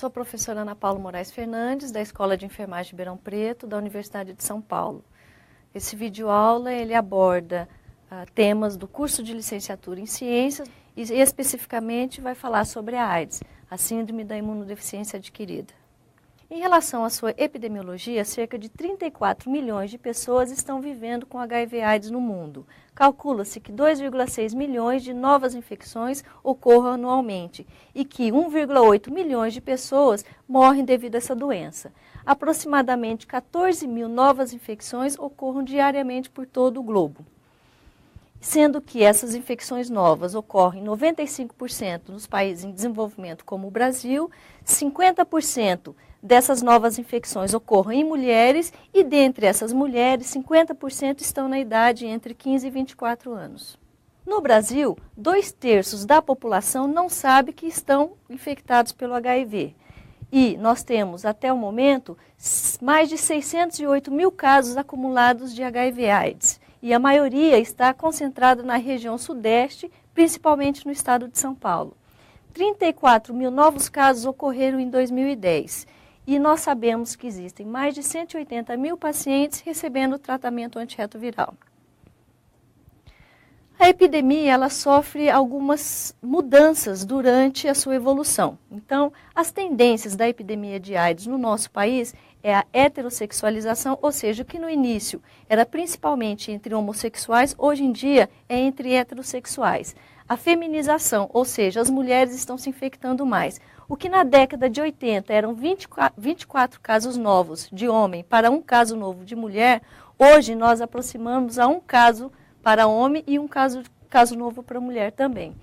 Sou a professora Ana Paula Moraes Fernandes, da Escola de Enfermagem de Ribeirão Preto, da Universidade de São Paulo. Esse videoaula ele aborda temas do curso de licenciatura em ciências e especificamente vai falar sobre a AIDS, a síndrome da imunodeficiência adquirida. Em relação à sua epidemiologia, cerca de 34 milhões de pessoas estão vivendo com HIV/AIDS no mundo. Calcula-se que 2,6 milhões de novas infecções ocorram anualmente e que 1,8 milhões de pessoas morrem devido a essa doença. Aproximadamente 14 mil novas infecções ocorram diariamente por todo o globo. Sendo que essas infecções novas ocorrem 95% nos países em desenvolvimento como o Brasil, 50% dessas novas infecções ocorrem em mulheres e dentre essas mulheres, 50% estão na idade entre 15 e 24 anos. No Brasil, 2/3 da população não sabe que estão infectados pelo HIV. E nós temos, até o momento, mais de 608 mil casos acumulados de HIV/AIDS. E a maioria está concentrada na região sudeste, principalmente no estado de São Paulo. 34 mil novos casos ocorreram em 2010 e nós sabemos que existem mais de 180 mil pacientes recebendo tratamento antirretroviral. A epidemia ela sofre algumas mudanças durante a sua evolução. Então, as tendências da epidemia de AIDS no nosso país é a heterossexualização, ou seja, o que no início era principalmente entre homossexuais, hoje em dia é entre heterossexuais. A feminização, ou seja, as mulheres estão se infectando mais. O que na década de 80 eram 24 casos novos de homem para um caso novo de mulher, hoje nós aproximamos a um caso para homem e um caso novo para mulher também.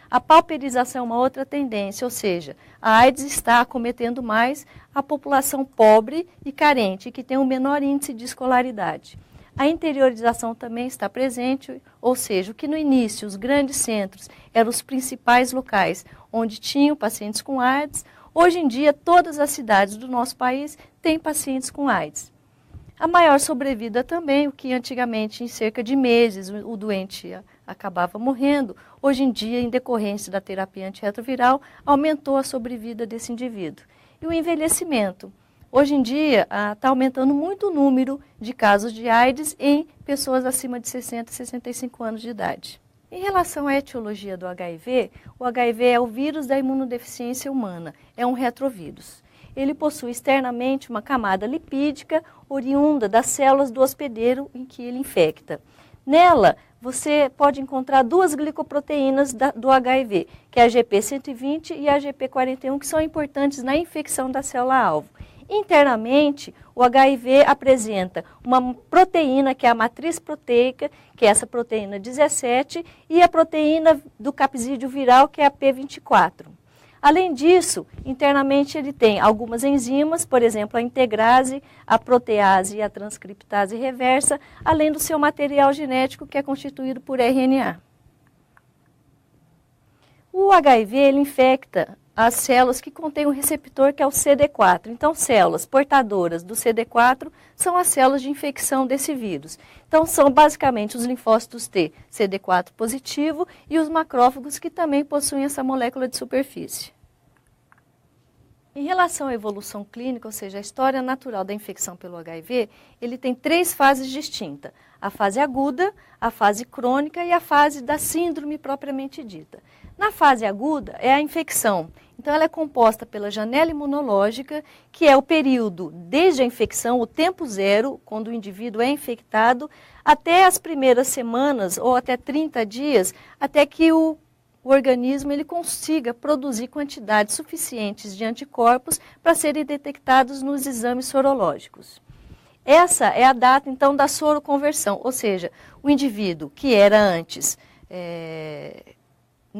A pauperização é uma outra tendência, ou seja, a AIDS está acometendo mais a população pobre e carente, que tem um menor índice de escolaridade. A interiorização também está presente, ou seja, o que no início os grandes centros eram os principais locais onde tinham pacientes com AIDS, hoje em dia todas as cidades do nosso país têm pacientes com AIDS. A maior sobrevida também, o que antigamente em cerca de meses o doente acabava morrendo, hoje em dia, em decorrência da terapia antirretroviral, aumentou a sobrevida desse indivíduo. E o envelhecimento. Hoje em dia está aumentando muito o número de casos de AIDS em pessoas acima de 60 e 65 anos de idade. Em relação à etiologia do HIV, o HIV é o vírus da imunodeficiência humana, é um retrovírus. Ele possui externamente uma camada lipídica oriunda das células do hospedeiro em que ele infecta. Nela, você pode encontrar duas glicoproteínas do HIV, que é a GP120 e a GP41, que são importantes na infecção da célula-alvo. Internamente, o HIV apresenta uma proteína, que é a matriz proteica, que é essa proteína 17, e a proteína do capsídeo viral, que é a P24. Além disso, internamente ele tem algumas enzimas, por exemplo, a integrase, a protease e a transcriptase reversa, além do seu material genético, que é constituído por RNA. O HIV ele infecta as células que contêm um receptor que é o CD4. Então, células portadoras do CD4 são as células de infecção desse vírus. Então, são basicamente os linfócitos T, CD4 positivo, e os macrófagos que também possuem essa molécula de superfície. Em relação à evolução clínica, ou seja, a história natural da infecção pelo HIV, ele tem 3 fases distintas. A fase aguda, a fase crônica e a fase da síndrome propriamente dita. Na fase aguda é a infecção. Então, ela é composta pela janela imunológica, que é o período desde a infecção, o tempo zero, quando o indivíduo é infectado, até as primeiras semanas ou até 30 dias, até que o organismo ele consiga produzir quantidades suficientes de anticorpos para serem detectados nos exames sorológicos. Essa é a data, então, da soroconversão, ou seja, o indivíduo que era antes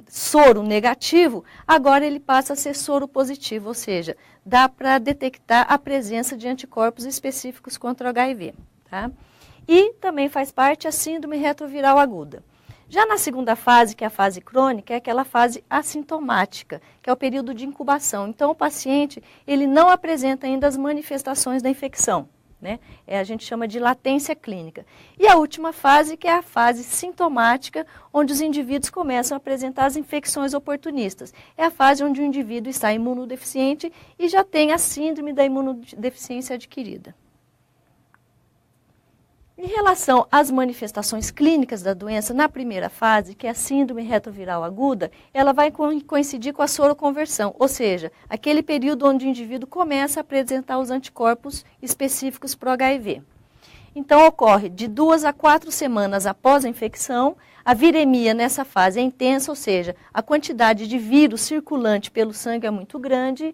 soro negativo, agora ele passa a ser soro positivo, ou seja, dá para detectar a presença de anticorpos específicos contra o HIV. Tá? E também faz parte a síndrome retroviral aguda. Já na segunda fase, que é a fase crônica, é aquela fase assintomática, que é o período de incubação. Então, o paciente ele não apresenta ainda as manifestações da infecção, né? A gente chama de latência clínica. E a última fase, que é a fase sintomática, onde os indivíduos começam a apresentar as infecções oportunistas. É a fase onde o indivíduo está imunodeficiente e já tem a síndrome da imunodeficiência adquirida. Em relação às manifestações clínicas da doença, na primeira fase, que é a síndrome retroviral aguda, ela vai coincidir com a soroconversão, ou seja, aquele período onde o indivíduo começa a apresentar os anticorpos específicos para o HIV. Então, ocorre de 2 a 4 semanas após a infecção. A viremia nessa fase é intensa, ou seja, a quantidade de vírus circulante pelo sangue é muito grande.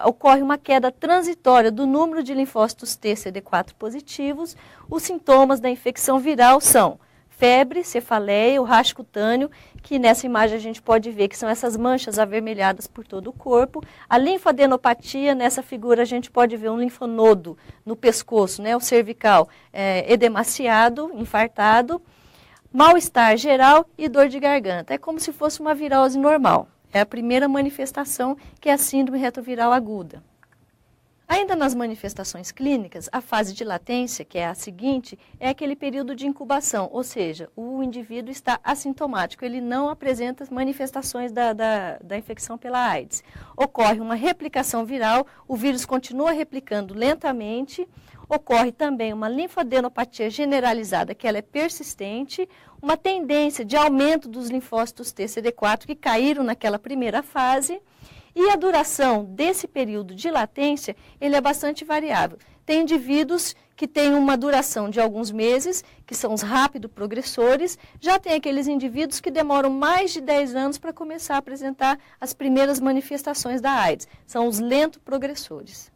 Ocorre uma queda transitória do número de linfócitos T CD4 positivos. Os sintomas da infecção viral são febre, cefaleia, o rash cutâneo, que nessa imagem a gente pode ver que são essas manchas avermelhadas por todo o corpo. A linfadenopatia, nessa figura a gente pode ver um linfonodo no pescoço, né, o cervical edemaciado, infartado, mal-estar geral e dor de garganta. É como se fosse uma virose normal. É a primeira manifestação, que é a síndrome retroviral aguda. Ainda nas manifestações clínicas, a fase de latência, que é a seguinte, é aquele período de incubação, ou seja, o indivíduo está assintomático, ele não apresenta manifestações da infecção pela AIDS. Ocorre uma replicação viral, o vírus continua replicando lentamente, ocorre também uma linfadenopatia generalizada, que ela é persistente, uma tendência de aumento dos linfócitos T CD4 que caíram naquela primeira fase, e a duração desse período de latência, ele é bastante variável. Tem indivíduos que têm uma duração de alguns meses, que são os rápido progressores, já tem aqueles indivíduos que demoram mais de 10 anos para começar a apresentar as primeiras manifestações da AIDS, são os lento progressores.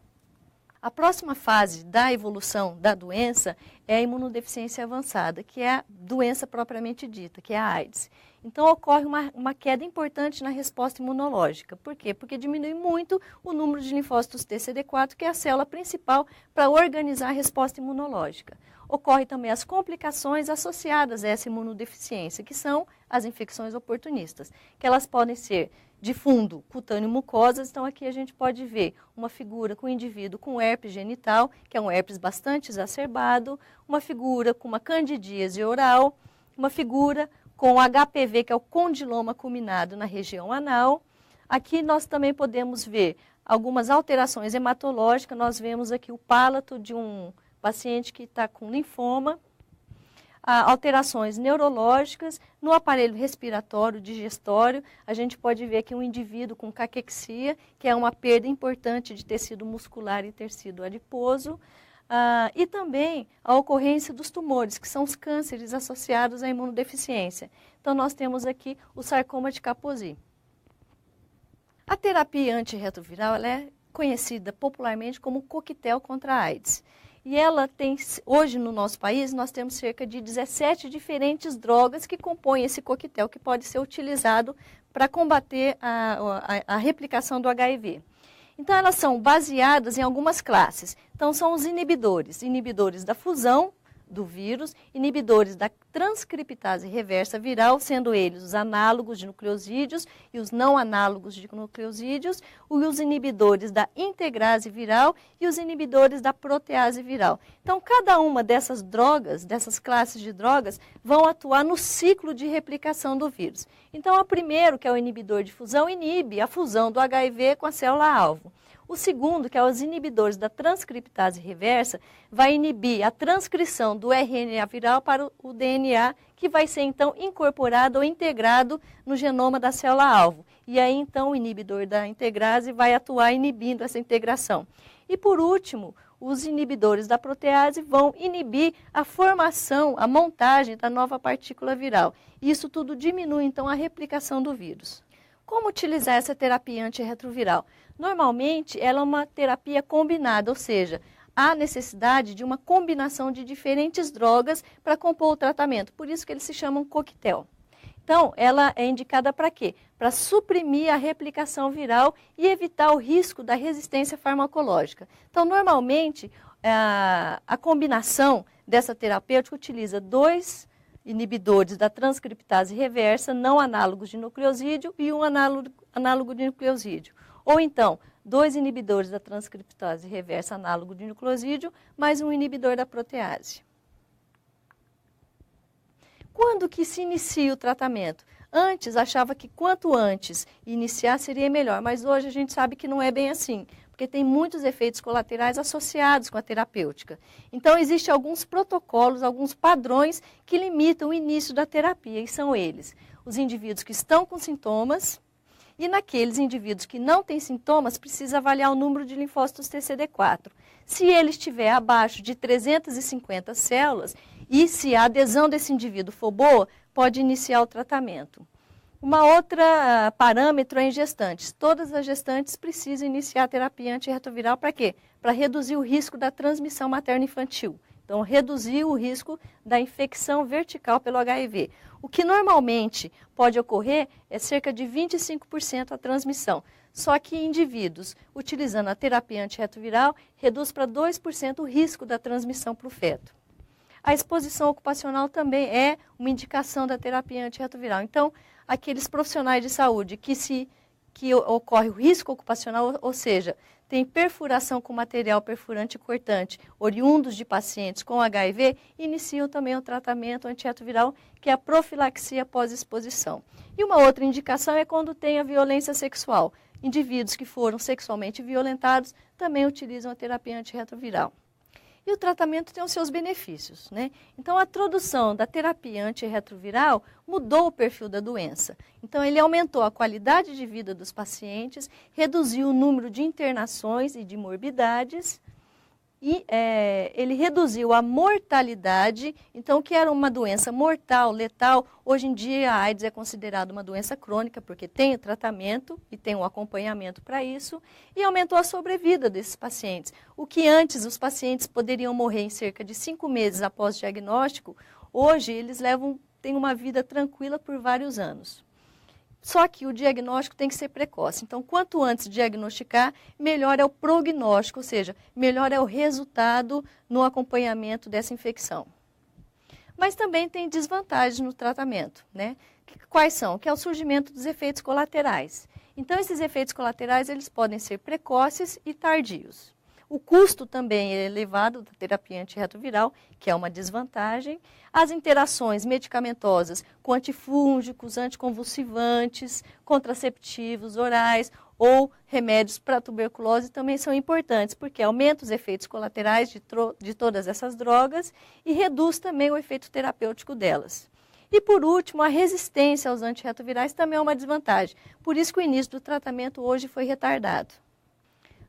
A próxima fase da evolução da doença é a imunodeficiência avançada, que é a doença propriamente dita, que é a AIDS. Então, ocorre uma queda importante na resposta imunológica. Por quê? Porque diminui muito o número de linfócitos T CD4, que é a célula principal para organizar a resposta imunológica. Ocorre também as complicações associadas a essa imunodeficiência, que são as infecções oportunistas, que elas podem ser de fundo cutâneo mucosas. Então, aqui a gente pode ver uma figura com o indivíduo com herpes genital, que é um herpes bastante exacerbado, uma figura com uma candidíase oral, uma figura com HPV, que é o condiloma culminado na região anal. Aqui nós também podemos ver algumas alterações hematológicas. Nós vemos aqui o palato de um paciente que está com linfoma, alterações neurológicas no aparelho respiratório, digestório. A gente pode ver aqui um indivíduo com caquexia, que é uma perda importante de tecido muscular e tecido adiposo. E também a ocorrência dos tumores, que são os cânceres associados à imunodeficiência. Então, nós temos aqui o sarcoma de Kaposi. A terapia antirretroviral ela é conhecida popularmente como coquetel contra a AIDS. E ela tem, hoje no nosso país, nós temos cerca de 17 diferentes drogas que compõem esse coquetel, que pode ser utilizado para combater a replicação do HIV. Então, elas são baseadas em algumas classes. Então, são os inibidores da fusão do vírus, inibidores da transcriptase reversa viral, sendo eles os análogos de nucleosídeos e os não análogos de nucleosídeos, os inibidores da integrase viral e os inibidores da protease viral. Então, cada uma dessas drogas, dessas classes de drogas, vão atuar no ciclo de replicação do vírus. Então, o primeiro, que é o inibidor de fusão, inibe a fusão do HIV com a célula-alvo. O segundo, que é os inibidores da transcriptase reversa, vai inibir a transcrição do RNA viral para o DNA, que vai ser então incorporado ou integrado no genoma da célula-alvo. E aí então o inibidor da integrase vai atuar inibindo essa integração. E por último, os inibidores da protease vão inibir a formação, a montagem da nova partícula viral. Isso tudo diminui então a replicação do vírus. Como utilizar essa terapia antirretroviral? Normalmente, ela é uma terapia combinada, ou seja, há necessidade de uma combinação de diferentes drogas para compor o tratamento. Por isso que eles se chamam coquetel. Então, ela é indicada para quê? Para suprimir a replicação viral e evitar o risco da resistência farmacológica. Então, normalmente, a combinação dessa terapêutica utiliza 2 inibidores da transcriptase reversa, não análogos de nucleosídeo, e um análogo de nucleosídeo. Ou então, 2 inibidores da transcriptase reversa análogo de nucleosídeo, mais um inibidor da protease. Quando que se inicia o tratamento? Antes, achava que quanto antes iniciar seria melhor, mas hoje a gente sabe que não é bem assim, porque tem muitos efeitos colaterais associados com a terapêutica. Então, existem alguns protocolos, alguns padrões que limitam o início da terapia, e são eles: os indivíduos que estão com sintomas, e naqueles indivíduos que não têm sintomas, precisa avaliar o número de linfócitos TCD4. Se ele estiver abaixo de 350 células, e se a adesão desse indivíduo for boa, pode iniciar o tratamento. Uma outra parâmetro é em gestantes. Todas as gestantes precisam iniciar a terapia antirretroviral para quê? Para reduzir o risco da transmissão materno-infantil. Então, reduzir o risco da infecção vertical pelo HIV. O que normalmente pode ocorrer é cerca de 25% a transmissão. Só que em indivíduos utilizando a terapia antirretroviral, reduz para 2% o risco da transmissão para o feto. A exposição ocupacional também é uma indicação da terapia antirretroviral. Então, aqueles profissionais de saúde que ocorre o risco ocupacional, ou seja, tem perfuração com material perfurante e cortante, oriundos de pacientes com HIV, iniciam também o tratamento antirretroviral, que é a profilaxia pós-exposição. E uma outra indicação é quando tem a violência sexual. Indivíduos que foram sexualmente violentados também utilizam a terapia antirretroviral. E o tratamento tem os seus benefícios, né? Então, a introdução da terapia antirretroviral mudou o perfil da doença. Então, ele aumentou a qualidade de vida dos pacientes, reduziu o número de internações e de morbidades, e ele reduziu a mortalidade. Então, que era uma doença mortal, letal, hoje em dia a AIDS é considerada uma doença crônica, porque tem o tratamento e tem o acompanhamento para isso, e aumentou a sobrevida desses pacientes. O que antes os pacientes poderiam morrer em cerca de 5 meses após o diagnóstico, hoje eles têm uma vida tranquila por vários anos. Só que o diagnóstico tem que ser precoce. Então, quanto antes diagnosticar, melhor é o prognóstico, ou seja, melhor é o resultado no acompanhamento dessa infecção. Mas também tem desvantagens no tratamento, né? Quais são? Que é o surgimento dos efeitos colaterais. Então, esses efeitos colaterais, eles podem ser precoces e tardios. O custo também é elevado da terapia antirretroviral, que é uma desvantagem. As interações medicamentosas com antifúngicos, anticonvulsivantes, contraceptivos orais ou remédios para tuberculose também são importantes, porque aumenta os efeitos colaterais de todas essas drogas e reduz também o efeito terapêutico delas. E, por último, a resistência aos antirretrovirais também é uma desvantagem. Por isso que o início do tratamento hoje foi retardado.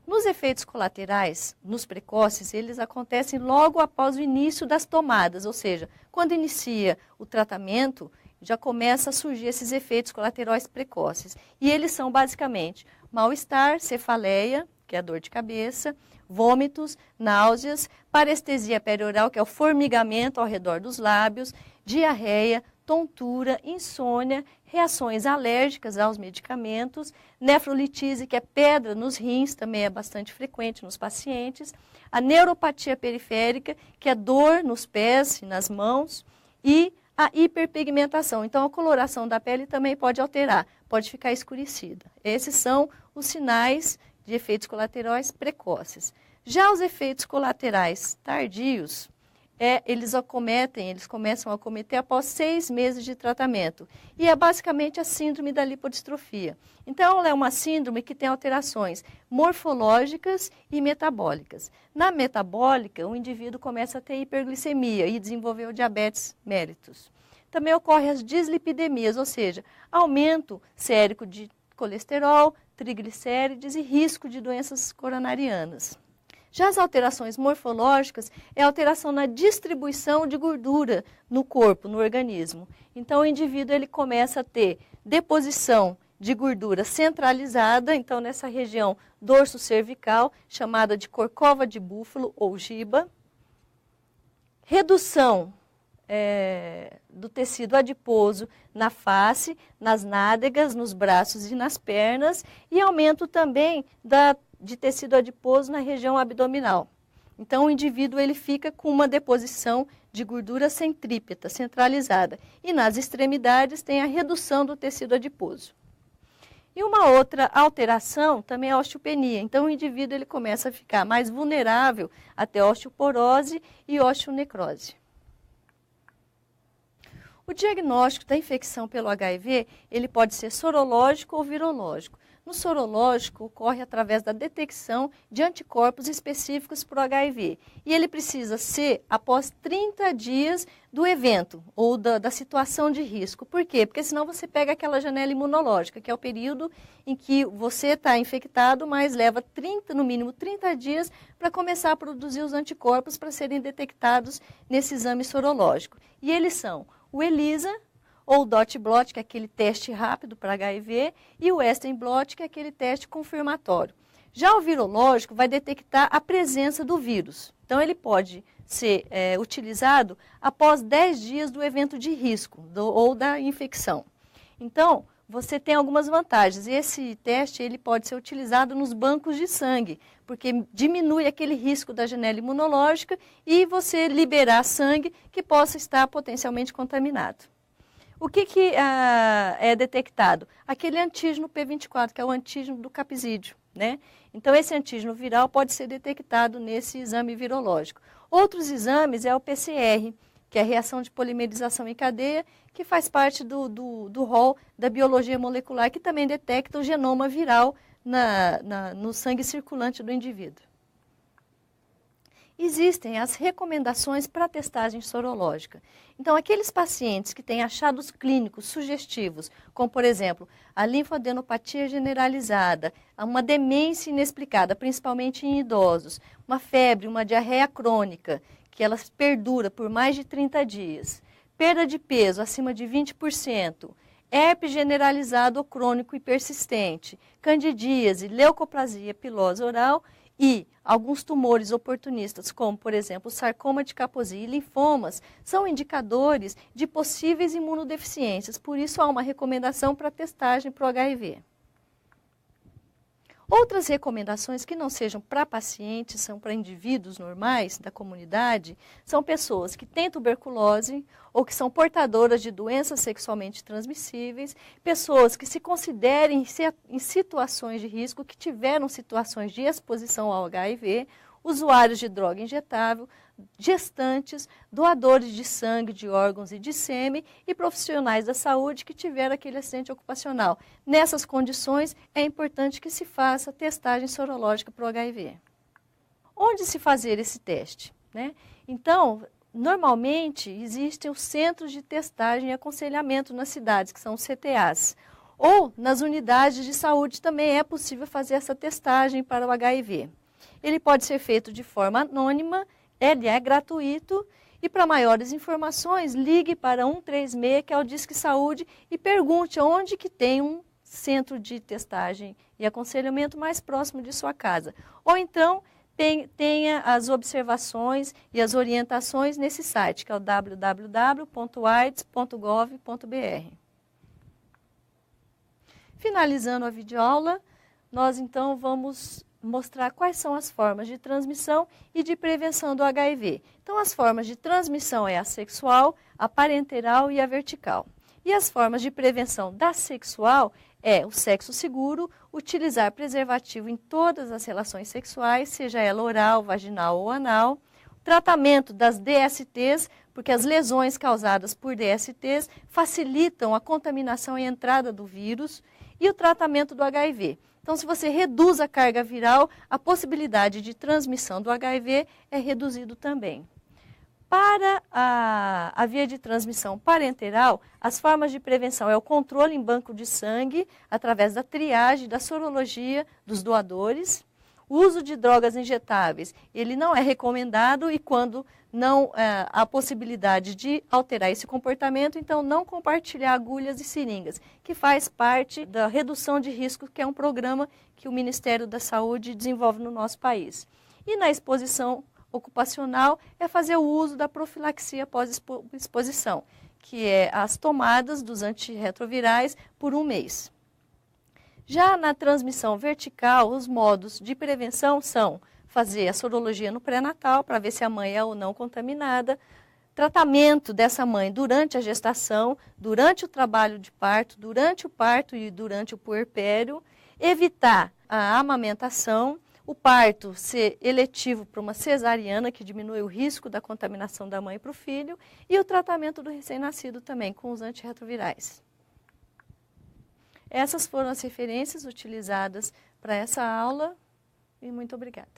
Nos efeitos colaterais, nos precoces, eles acontecem logo após o início das tomadas, ou seja, quando inicia o tratamento, já começa a surgir esses efeitos colaterais precoces. E eles são basicamente mal-estar, cefaleia, que é a dor de cabeça, vômitos, náuseas, parestesia perioral, que é o formigamento ao redor dos lábios, diarreia, tontura, insônia, reações alérgicas aos medicamentos, nefrolitise, que é pedra nos rins, também é bastante frequente nos pacientes, a neuropatia periférica, que é dor nos pés e nas mãos, e a hiperpigmentação. Então, a coloração da pele também pode alterar, pode ficar escurecida. Esses são os sinais de efeitos colaterais precoces. Já os efeitos colaterais tardios, eles começam a acometer após 6 meses de tratamento. E é basicamente a síndrome da lipodistrofia. Então, ela é uma síndrome que tem alterações morfológicas e metabólicas. Na metabólica, o indivíduo começa a ter hiperglicemia e desenvolver o diabetes mellitus. Também ocorrem as dislipidemias, ou seja, aumento sérico de colesterol, triglicérides e risco de doenças coronarianas. Já as alterações morfológicas é a alteração na distribuição de gordura no corpo, no organismo. Então, o indivíduo ele começa a ter deposição de gordura centralizada, então nessa região dorso-cervical, chamada de corcova de búfalo ou giba. Redução do tecido adiposo na face, nas nádegas, nos braços e nas pernas, e aumento também de tecido adiposo na região abdominal. Então, o indivíduo ele fica com uma deposição de gordura centrípeta, centralizada. E nas extremidades tem a redução do tecido adiposo. E uma outra alteração também é a osteopenia. Então, o indivíduo ele começa a ficar mais vulnerável até osteoporose e osteonecrose. O diagnóstico da infecção pelo HIV, ele pode ser sorológico ou virológico. No sorológico, ocorre através da detecção de anticorpos específicos para o HIV. E ele precisa ser após 30 dias do evento ou da situação de risco. Por quê? Porque senão você pega aquela janela imunológica, que é o período em que você está infectado, mas leva no mínimo 30 dias para começar a produzir os anticorpos para serem detectados nesse exame sorológico. E eles são o ELISA, ou o DOT blot, que é aquele teste rápido para HIV, e o Western blot, que é aquele teste confirmatório. Já o virológico vai detectar a presença do vírus. Então, ele pode ser utilizado após 10 dias do evento de risco ou da infecção. Então, você tem algumas vantagens. Esse teste ele pode ser utilizado nos bancos de sangue, porque diminui aquele risco da janela imunológica e você liberar sangue que possa estar potencialmente contaminado. O que é detectado? Aquele antígeno P24, que é o antígeno do capsídeo, né? Então, esse antígeno viral pode ser detectado nesse exame virológico. Outros exames é o PCR, que é a reação de polimerização em cadeia, que faz parte do rol da biologia molecular, que também detecta o genoma viral no sangue circulante do indivíduo. Existem as recomendações para testagem sorológica. Então, aqueles pacientes que têm achados clínicos sugestivos, como, por exemplo, a linfadenopatia generalizada, uma demência inexplicada, principalmente em idosos, uma febre, uma diarreia crônica, que ela perdura por mais de 30 dias, perda de peso acima de 20%, herpes generalizado ou crônico e persistente, candidíase, leucoplasia pilosa oral e alguns tumores oportunistas, como, por exemplo, sarcoma de Kaposi e linfomas, são indicadores de possíveis imunodeficiências. Por isso, há uma recomendação para testagem para o HIV. Outras recomendações que não sejam para pacientes, são para indivíduos normais da comunidade, são pessoas que têm tuberculose ou que são portadoras de doenças sexualmente transmissíveis, pessoas que se considerem em situações de risco, que tiveram situações de exposição ao HIV, usuários de droga injetável, gestantes, doadores de sangue, de órgãos e de sêmen e profissionais da saúde que tiveram aquele acidente ocupacional. Nessas condições, é importante que se faça testagem sorológica para o HIV. Onde se fazer esse teste, né? Então, normalmente, existem os centros de testagem e aconselhamento nas cidades, que são os CTAs. Ou nas unidades de saúde também é possível fazer essa testagem para o HIV. Ele pode ser feito de forma anônima, ele é gratuito e para maiores informações ligue para 136, que é o Disque Saúde, e pergunte onde que tem um centro de testagem e aconselhamento mais próximo de sua casa. Ou então tenha as observações e as orientações nesse site, que é o www.aids.gov.br. Finalizando a videoaula, nós então vamos mostrar quais são as formas de transmissão e de prevenção do HIV. Então, as formas de transmissão é a sexual, a parenteral e a vertical. E as formas de prevenção da sexual é o sexo seguro, utilizar preservativo em todas as relações sexuais, seja ela oral, vaginal ou anal, tratamento das DSTs, porque as lesões causadas por DSTs facilitam a contaminação e a entrada do vírus, e o tratamento do HIV. Então, se você reduz a carga viral, a possibilidade de transmissão do HIV é reduzido também. Para a via de transmissão parenteral, as formas de prevenção é o controle em banco de sangue, através da triagem, da sorologia dos doadores. O uso de drogas injetáveis, ele não é recomendado e quando não há possibilidade de alterar esse comportamento, então não compartilhar agulhas e seringas, que faz parte da redução de risco, que é um programa que o Ministério da Saúde desenvolve no nosso país. E na exposição ocupacional é fazer o uso da profilaxia pós-exposição, que é as tomadas dos antirretrovirais por 1 mês. Já na transmissão vertical, os modos de prevenção são fazer a sorologia no pré-natal, para ver se a mãe é ou não contaminada, tratamento dessa mãe durante a gestação, durante o trabalho de parto, durante o parto e durante o puerpério, evitar a amamentação, o parto ser eletivo para uma cesariana, que diminui o risco da contaminação da mãe para o filho, e o tratamento do recém-nascido também, com os antirretrovirais. Essas foram as referências utilizadas para essa aula e muito obrigada.